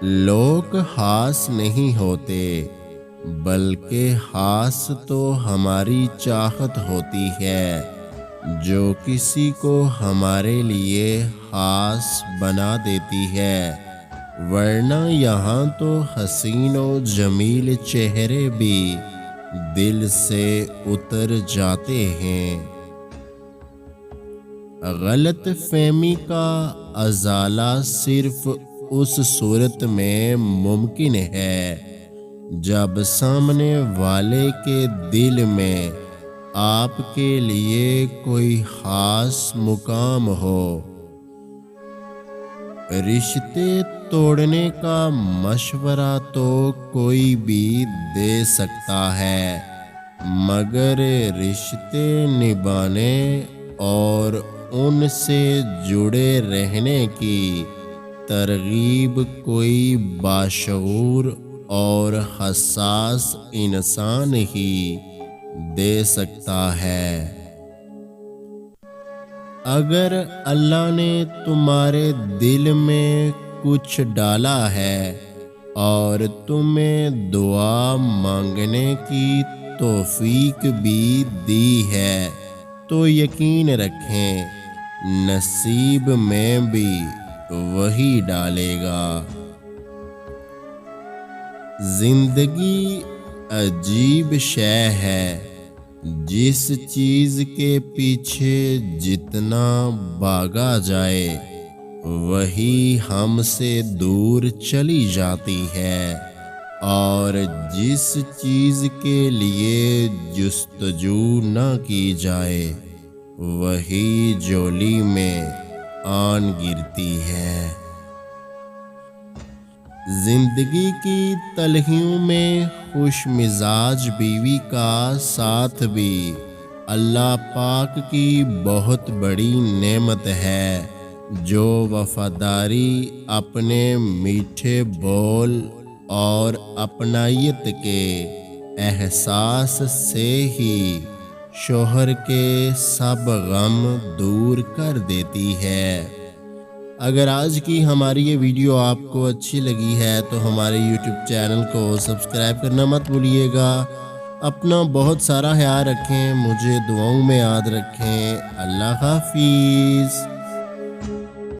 لوگ خاص نہیں ہوتے بلکہ خاص تو ہماری چاہت ہوتی ہے جو کسی کو ہمارے لیے خاص بنا دیتی ہے، ورنہ یہاں تو حسین و جمیل چہرے بھی دل سے اتر جاتے ہیں۔ غلط فہمی کا ازالہ صرف اس صورت میں ممکن ہے جب سامنے والے کے دل میں آپ کے لیے کوئی خاص مقام ہو۔ رشتے توڑنے کا مشورہ تو کوئی بھی دے سکتا ہے، مگر رشتے نبھانے اور ان سے جڑے رہنے کی ترغیب کوئی باشعور اور حساس انسان ہی دے سکتا ہے۔ اگر اللہ نے تمہارے دل میں کچھ ڈالا ہے اور تمہیں دعا مانگنے کی توفیق بھی دی ہے تو یقین رکھیں نصیب میں بھی وہی ڈالے گا۔ زندگی عجیب شے ہے، جس چیز کے پیچھے جتنا بھاگا جائے وہی ہم سے دور چلی جاتی ہے، اور جس چیز کے لیے جستجو نہ کی جائے وہی جولی میں آن گرتی ہے۔ زندگی کی تلخیوں میں خوش مزاج بیوی کا ساتھ بھی اللہ پاک کی بہت بڑی نعمت ہے، جو وفاداری، اپنے میٹھے بول اور اپنائیت کے احساس سے ہی شوہر کے سب غم دور کر دیتی ہے۔ اگر آج کی ہماری یہ ویڈیو آپ کو اچھی لگی ہے تو ہمارے یوٹیوب چینل کو سبسکرائب کرنا مت بھولیے گا۔ اپنا بہت سارا خیال رکھیں، مجھے دعاؤں میں یاد رکھیں۔ اللہ حافظ۔